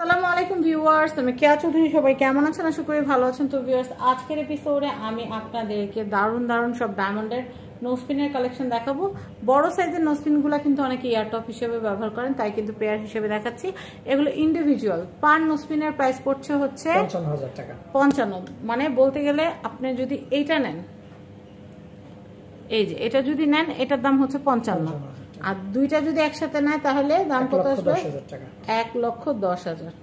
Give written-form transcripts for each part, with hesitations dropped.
আসসালামু আলাইকুম ভিউয়ার্স, আমি কেয়া চৌধুরী। সবাই কেমন আছেন? আশা করি ভালো আছেন। তো ভিউয়ার্স, আজকের এপিসোডে আমি আপনাদেরকে দারুণ সব ডায়মন্ডের নোজপিনের কালেকশন দেখাবো। বড় সাইজের নোজপিনগুলো কিন্তু অনেকে ইয়ারটপ হিসেবে ব্যবহার করেন, তাই কিন্তু পেয়ার হিসেবে দেখাচ্ছি। এগুলো ইন্ডিভিজুয়াল। পার নোজপিনের প্রাইস পড়ছে হচ্ছে 55,000 টাকা। 55, মানে বলতে গেলে আপনি যদি এইটা নেন, এই যে এটা যদি নেন, এটার দাম হচ্ছে 55, আর দুইটা যদি একসাথে নেয় তাহলে দাম কত আসবে? 1,10,000।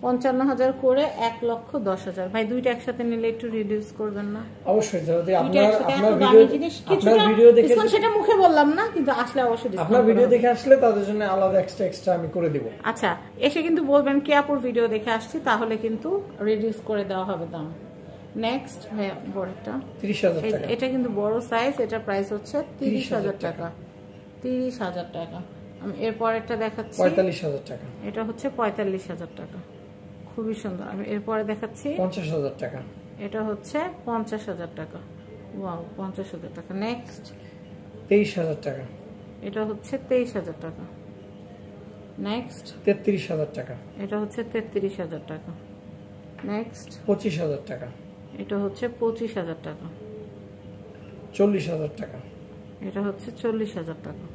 55,000 করে 1,10,000। ভাই দুইটা একসাথে নিলে একটু রিডিউস করবেন না? অবশ্যই, যদি আপনার ভিডিও দেখে সেটা মুখে বললাম না, কিন্তু আসলে অবশ্যই আপনার ভিডিও দেখে আসলে তাদের জন্য আলাদা এক্সট্রা আমি করে দিব। আচ্ছা, এসে কিন্তু বলবেন কে আপুর ভিডিও দেখে আসছি, তাহলে কিন্তু রিডিউস করে দেওয়া হবে দাম। নেক্সট ভাই বড়টা 30,000 টাকা। এটা কিন্তু বড় সাইজ, এটা প্রাইস হচ্ছে 30,000 টাকা। 30,000 টাকা। আমি এরপর একটা দেখাচ্ছি 45,000 টাকা। এটা হচ্ছে 45,000 টাকা, খুবই সুন্দর। আমি এরপরে দেখাচ্ছি 50,000 টাকা। এটা হচ্ছে 50,000 টাকা। ওয়াও, 50,000 টাকা। নেক্সট 23,000 টাকা। এটা হচ্ছে 23,000 টাকা। নেক্সট 33,000 টাকা। এটা হচ্ছে 33,000 টাকা। নেক্সট 25,000 টাকা। এটা হচ্ছে 25,000 টাকা। 40,000 টাকা। এটা হচ্ছে 40,000 টাকা।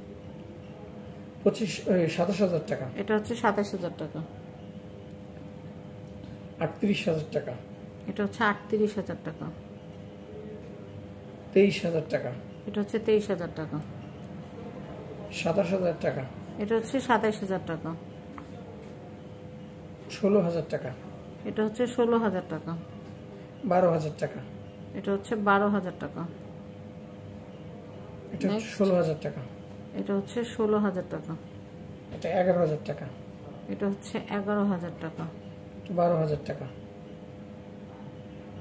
27,000 টাকা। এটা হচ্ছে 27,000 টাকা। 38,000 টাকা। এটা হচ্ছে 38,000 টাকা। 23,000 টাকা। এটা হচ্ছে 23,000 টাকা। 27,000 টাকা। এটা হচ্ছে 27,000 টাকা। 16,000 টাকা। এটা হচ্ছে 16,000 টাকা। 12,000 টাকা। এটা হচ্ছে 12,000 টাকা। এটা 16,000 টাকা। এটা হচ্ছে 16,000 টাকা। এটা 11,000 টাকা। এটা হচ্ছে 11,000 টাকা। 12,000 টাকা।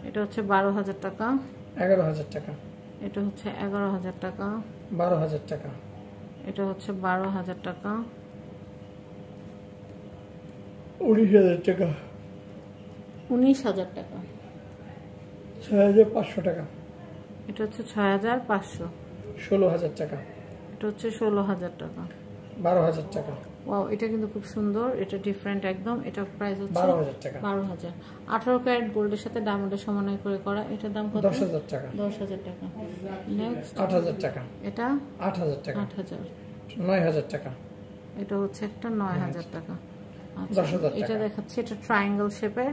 এটা হচ্ছে 12,000 টাকা। 11,000 টাকা। এটা হচ্ছে 11,000 টাকা। 12,000 টাকা। এটা হচ্ছে 12,000 টাকা। 19,000 টাকা। 19,000 টাকা। 6,500 টাকা। এটা হচ্ছে 6,500। 16,000 টাকা। এটা হচ্ছে 16,000 টাকা। 12,000 টাকা। ওয়াও, এটা কিন্তু খুব সুন্দর, এটা ডিফারেন্ট একদম। এটা প্রাইস হচ্ছে 12,000 টাকা। 12,000। 18 ক্যারেট গোল্ডের সাথে ডায়মন্ডের সমন্বয় করে করা। এটার দাম কত? 10,000 টাকা। 10,000 টাকা। নেক্সট 8,000 টাকা। এটা 8,000 টাকা। 8,000। 9,000 টাকা। এটা হচ্ছে একটা 9,000 টাকা। আচ্ছা, 10,000 এটা টাকা। দেখাচ্ছি, এটা ট্রায়াঙ্গেল শেপের।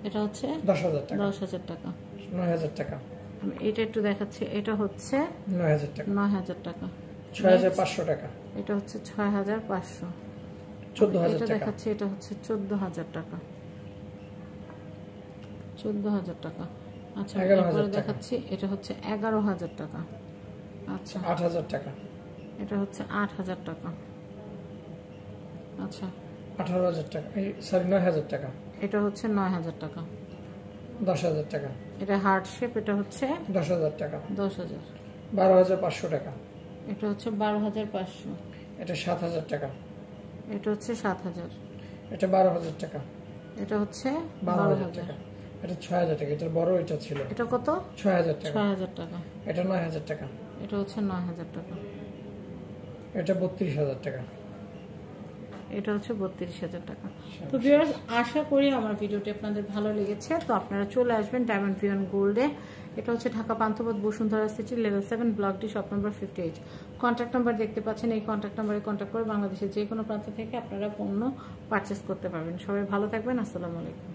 এটা হচ্ছে 10,000 টাকা। 10,000 টাকা। 9,000 টাকা। আমি এটা একটু দেখাচ্ছি, এটা হচ্ছে 9,000 টাকা। 9,000 টাকা। 6,500 টাকা। এটা হচ্ছে 6,500। 14,000 এটা টাকা। দেখাচ্ছি, এটা হচ্ছে 14,000 টাকা। 14,000 টাকা। আচ্ছা, 11,000 এরপরে টাকা। দেখাচ্ছি, এটা হচ্ছে 11,000 টাকা। আচ্ছা, 8,000 টাকা। এটা হচ্ছে 8,000 টাকা। আচ্ছা, 18,000 টাকা। 9,000 টাকা। এটা হচ্ছে 9,000 টাকা। 10,000 টাকা। এটা হার্ট শেপ, এটা হচ্ছে 10,000 টাকা। 10,000। 12,500 টাকা। এটা হচ্ছে 12,500। এটা 7,000 টাকা। এটা হচ্ছে 7,000। এটা 12,000 টাকা। এটা হচ্ছে 12,000 12,000। টাকা। এটা 6,000 টাকা। এটার বড় এটা ছিল। এটা কত? 6,000 টাকা। 6,000 টাকা। এটা 9,000 টাকা। এটা হচ্ছে 9,000 টাকা। এটা 32,000 টাকা। এটা হচ্ছে 32,000 টাকা। তো ভিউয়ার্স, আশা করি আমার ভিডিওটি আপনাদের ভালো লেগেছে। তো আপনারা চলে আসবেন ডায়মন্ড ভিয়ন গোল্ডে। এটা হচ্ছে Dhaka Panthapath Bashundhara city, level 7, block D, shop number 58। Contact number দেখতে পাচ্ছেন, এই কন্ট্যাক্ট নাম্বারে কন্ট্যাক্ট করে বাংলাদেশের যে কোনো প্রান্ত থেকে আপনারা পণ্য পারচেস করতে পারবেন। সবাই ভালো থাকবেন। আসসালামু আলাইকুম।